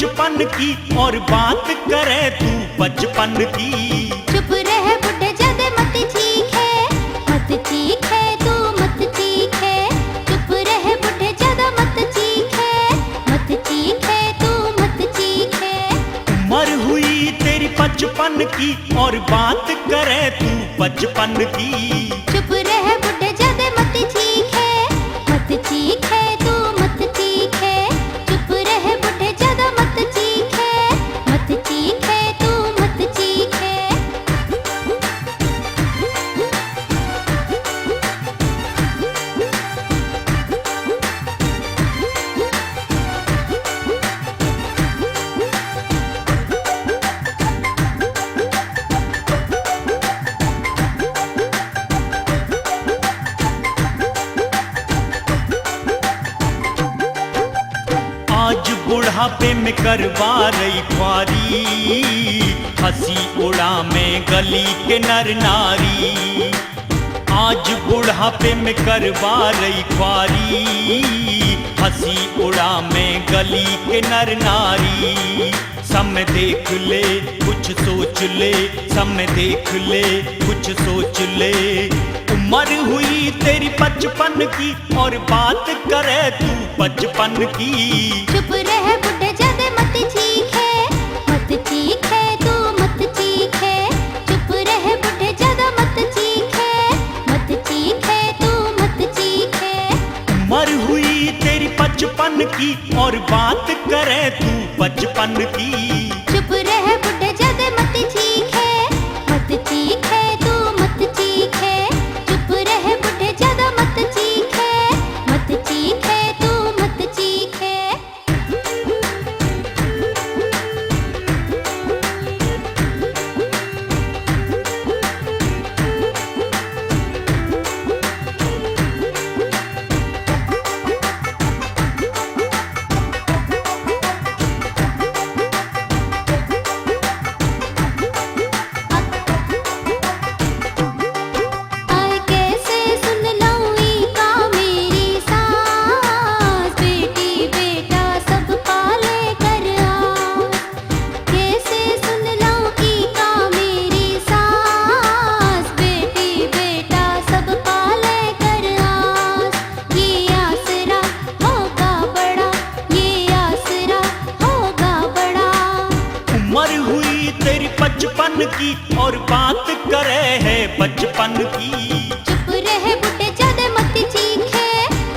बचपन की और बात करे तू बचपन की। चुप रह बुढ़े ज्यादा मत चीखे, मत चीखे तू मत चीखे। चुप रह बुढ़े ज्यादा मत चीखे, मत चीखे तू मत चीखे। उम्र हुई तेरी बचपन की और बात करे तू बचपन की। चुप रह बुढ़े ज्यादा मत चीखे, मत चीखे तू मत चीखे। चुप रह बुढ़े ज्यादा मत चीखे, मत चीखे तू मत चीखे। आज बुढ़ापे में करवा रही ख्वारी, हंसी उड़ा में गली के नर नारी। आज बुढ़ापे में करवा रही ख्वारी, हंसी उड़ा में गली के नर नारी। समय देख ले कुछ सोच ले, समय देख ले कुछ सोच ले। उम्र हुई तेरी बचपन की और बात करे तू बचपन की। चुप रह बुढ़े ज्यादा मत चीखे, मत चीखे तू मत चीखे। चुप रह बुढ़े ज्यादा मत चीखे, मत चीखे तू मत चीखे। उम्र हुई तेरी बचपन की और बात करे तू बचपन की। चुप रह बुढ़े ज्यादा मत चीखे, मत चीखे तू मत चीखे। चुप रह बुढ़े ज्यादा मत चीखे, मत चीखे तू मत चीखे। आए कैसे सुन लऊं का मेरी सास, बेटी बेटा सब पाले कर आस। कैसे सुन लऊं का मेरी सास, बेटी बेटा सब पाले कर आस। ये आसरा होगा बड़ा, ये आसरा होगा बड़ा। उम्र हुई तेरी बचपन की और बात करे है बचपन की। चुप रह बुढ़े ज्यादा मत चीखे,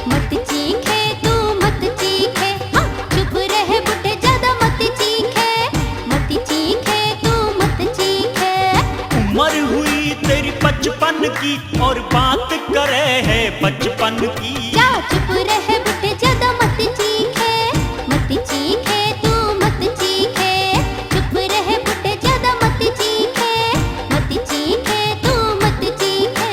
मत चीखे तू मत चीखे। हाँ चुप रह बुढ़े ज्यादा मत चीखे, मत चीखे तू मत चीखे। उम्र हुई तेरी बचपन की और बात करे है बचपन की। जा चुप रह बुढ़े ज्यादा मत चीखे, मत चीखे तू मत चीखे। चुप रह बुढ़े ज्यादा मत चीखे, मत चीखे तू मत चीखे।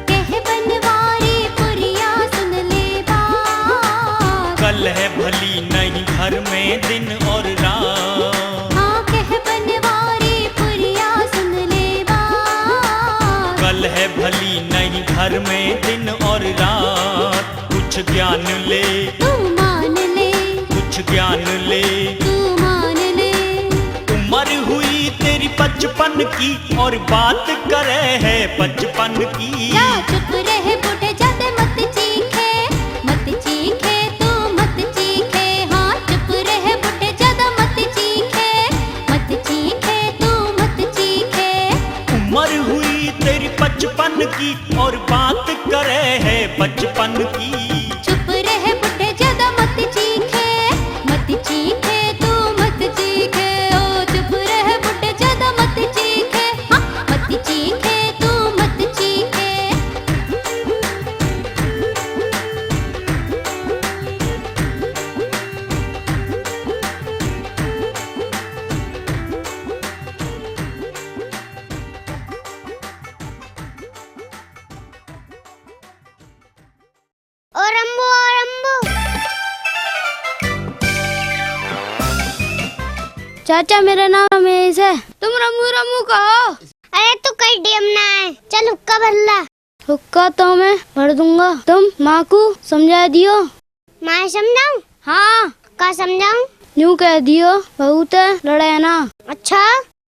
कह बनवारी पुरिया सुन ले बात। कल है भली नहीं घर में दिन और रात। हाँ कह बनवारी पुरिया सुन ले बात। कल है भली नहीं घर में दिन और रात। कुछ ज्ञान ले, तू मान ले, कुछ ज्ञान ले। तू मान ले। उम्र हुई तेरी बचपन की और बात करे है बचपन की। जा चुप रह बुढ़े ज्यादा मत चीखे, मत चीखे तू मत चीखे। हाँ चुप रह बुढ़े ज्यादा मत चीखे, मत चीखे तू मत चीखे। उम्र हुई तेरी बचपन की और बात करे है बचपन की। चुप रह बुढ़े ज्यादा मत चीखे, मत चीखे तू मत चीखे। ओ चुप रह बुढ़े ज्यादा मत चीखे। हाँ मत चीखे तू मत चीखे। चाचा मेरा नाम रमेश है। तुम रमू रमू कहो। अरे तू कहीं डेमना है, चल हुक्का भर ला। हुक्का तो मैं भर दूंगा, तुम माँ को समझा दियो। मैं समझाऊं? हाँ। क्या समझाऊं? यूँ कह दियो बहुत लड़े ना। अच्छा,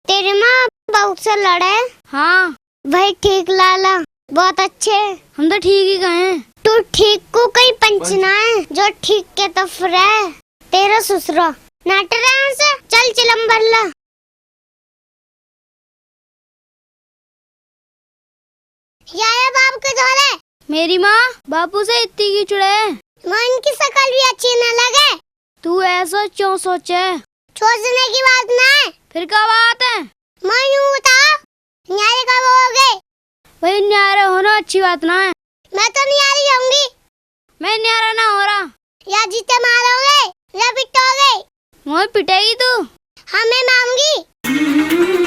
तेरी माँ बहुत से लड़े? हाँ। भाई ठीक लाला, बहुत अच्छे। हम तो ठीक ही कहे। तू ठीक को कहीं पंचना है, जो ठीक के तो रहे। तेरा ससुरा नाट रहे से, चल चिलम भर ला। याया बाप के झोले। मेरी माँ बापू से इतनी की चुड़े। माँ इनकी शक्ल भी अच्छी न लगे। तू ऐसा क्यों सोचे? सोचने की बात ना है। फिर क्या बात है? माँ यूँ बता, न्यारे कब होगे? भाई न्यारे होना अच्छी बात ना है। मैं तो न्यारी होंगी। मैं न्यारा ना हो रहा। या जीते मारोगे या पिटोगे? मोह पिटेगी तू। हाँ मैं मारूंगी।